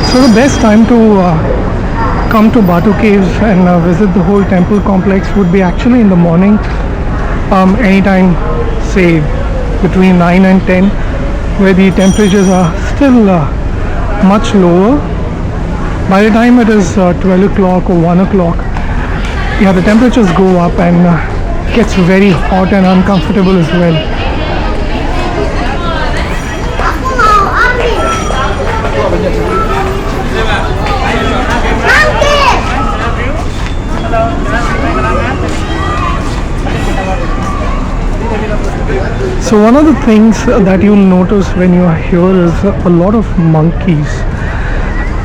So the best time to come to Batu Caves and visit the whole temple complex would be actually in the morning, anytime say between 9 and 10, where the temperatures are still much lower. By the time it is 12 o'clock or 1 o'clock, yeah, the temperatures go up and gets very hot and uncomfortable as well. So one of the things that you'll notice when you are here is a lot of monkeys.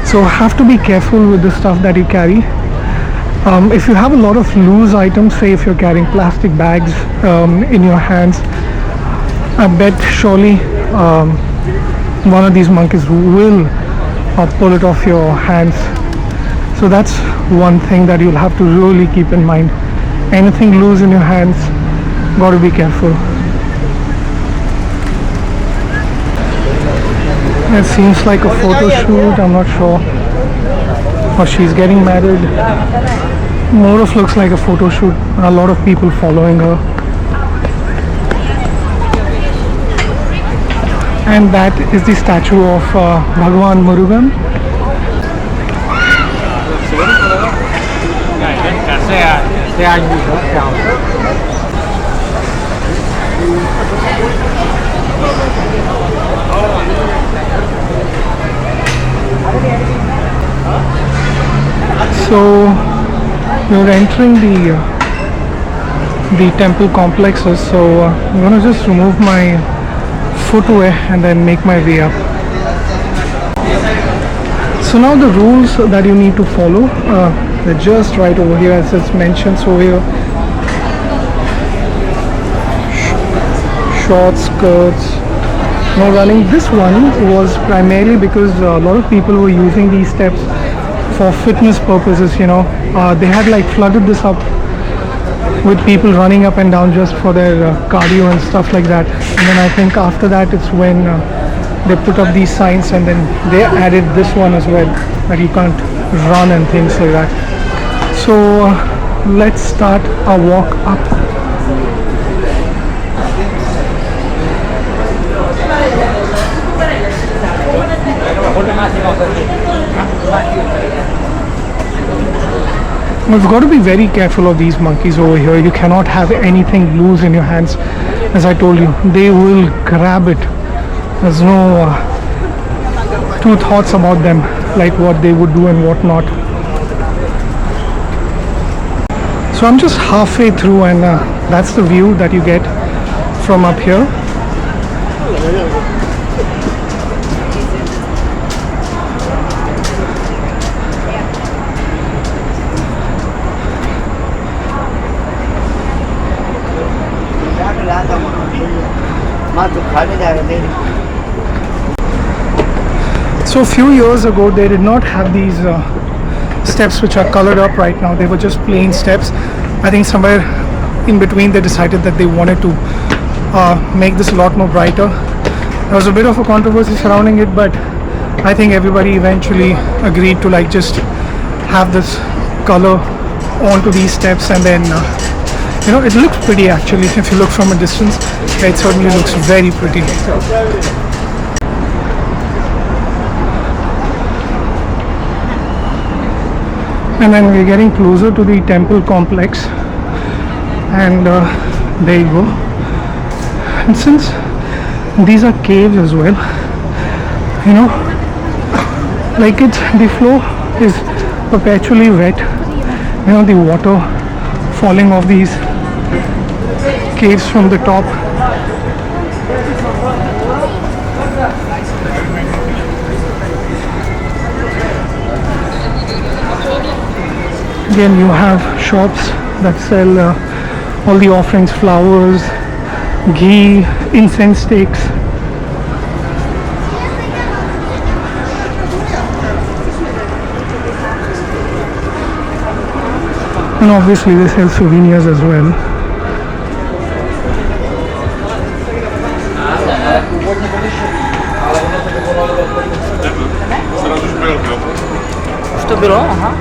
So have to be careful with the stuff that you carry. If you have a lot of loose items, say if you're carrying plastic bags in your hands, I bet surely one of these monkeys will pull it off your hands. So that's one thing that you'll have to really keep in mind. Anything loose in your hands, gotta be careful. It seems like a photo shoot, I'm not sure. Or she's getting married. More of looks like a photo shoot. A lot of people following her. And that is the statue of Lord Murugan. So we're entering the temple complexes, so I'm going to just remove my footwear and then make my way up. So now the rules that you need to follow, they're just right over here as it's mentioned. So here, shorts, skirts, no running. This one was primarily because a lot of people were using these steps for fitness purposes, you know. They had like flooded this up with people running up and down just for their cardio and stuff like that. And then I think after that it's when they put up these signs, and then they added this one as well, that you can't run and things like that. So let's start our walk up. We've got to be very careful of these monkeys over here. You cannot have anything loose in your hands. As I told you, they will grab it. There's no two thoughts about them, like what they would do and what not. So I'm just halfway through, and that's the view that you get from up here. So a few years ago they did not have these steps which are colored up right now. They were just plain steps. I think somewhere in between they decided that they wanted to make this a lot more brighter. There was a bit of a controversy surrounding it, but I think everybody eventually agreed to like just have this color onto these steps, and then you know, it looks pretty actually. If you look from a distance, it certainly looks very pretty. And then we're getting closer to the temple complex, and there you go. And since these are caves as well, you know, like the floor is perpetually wet. You know, the water falling off these caves from the top. Again, you have shops that sell all the offerings, flowers, ghee, incense sticks. And obviously they sell souvenirs as well. Still below, huh?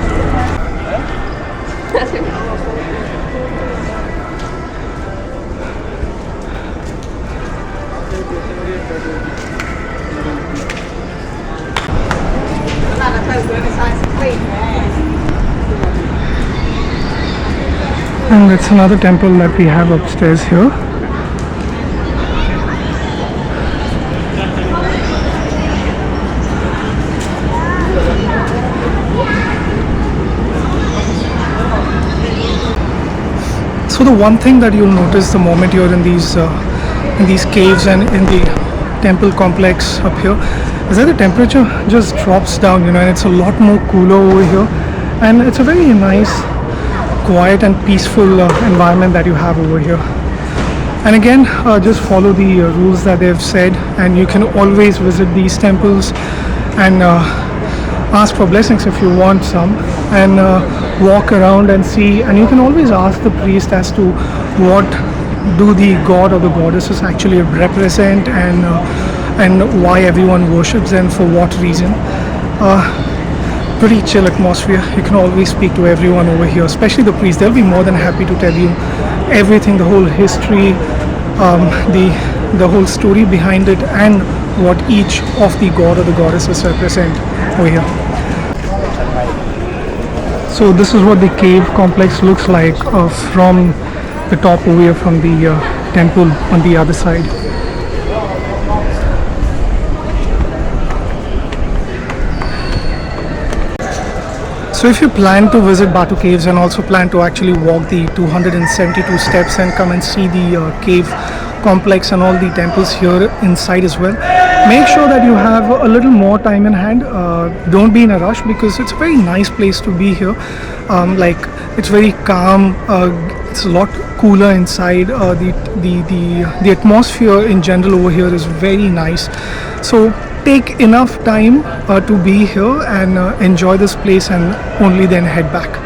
And that's another temple that we have upstairs here. So the one thing that you'll notice the moment you're in these caves and in the temple complex up here is that the temperature just drops down, and it's a lot more cooler over here, and it's a very nice, quiet and peaceful environment that you have over here. And again, just follow the rules that they've said, and you can always visit these temples and ask for blessings if you want some, and walk around and see, and you can always ask the priest as to what do the god or the goddesses actually represent, and why everyone worships them, for what reason. Pretty chill atmosphere. You can always speak to everyone over here, especially the priest. They'll be more than happy to tell you everything, the whole history, the whole story behind it, and what each of the god or the goddesses represent over here. So this is what the cave complex looks like from the top over here, from the temple on the other side. So if you plan to visit Batu Caves and also plan to actually walk the 272 steps and come and see the cave complex and all the temples here inside as well, make sure that you have a little more time in hand. Don't be in a rush, because it's a very nice place to be here. It's very calm. It's a lot cooler inside. The atmosphere in general over here is very nice. So take enough time to be here and enjoy this place, and only then head back.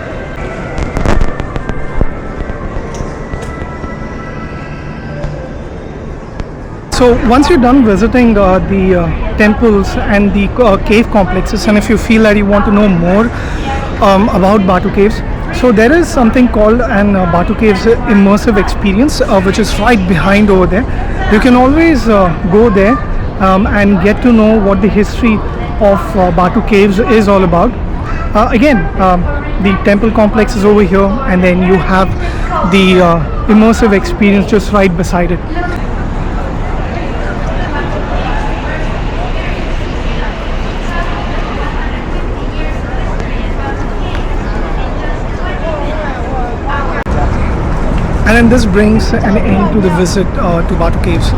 So once you're done visiting the temples and the cave complexes, and if you feel that you want to know more about Batu Caves, so there is something called an Batu Caves immersive experience, which is right behind over there. You can always go there and get to know what the history of Batu Caves is all about. Again, the temple complex is over here, and then you have the immersive experience just right beside it. And then this brings an end to the visit to Batu Caves.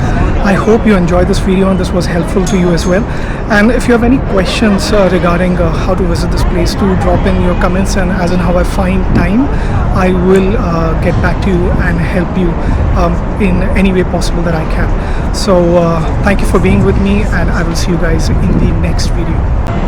I hope you enjoyed this video and this was helpful to you as well. And if you have any questions regarding how to visit this place, do drop in your comments, and as in how I find time, I will get back to you and help you in any way possible that I can. So thank you for being with me, and I will see you guys in the next video.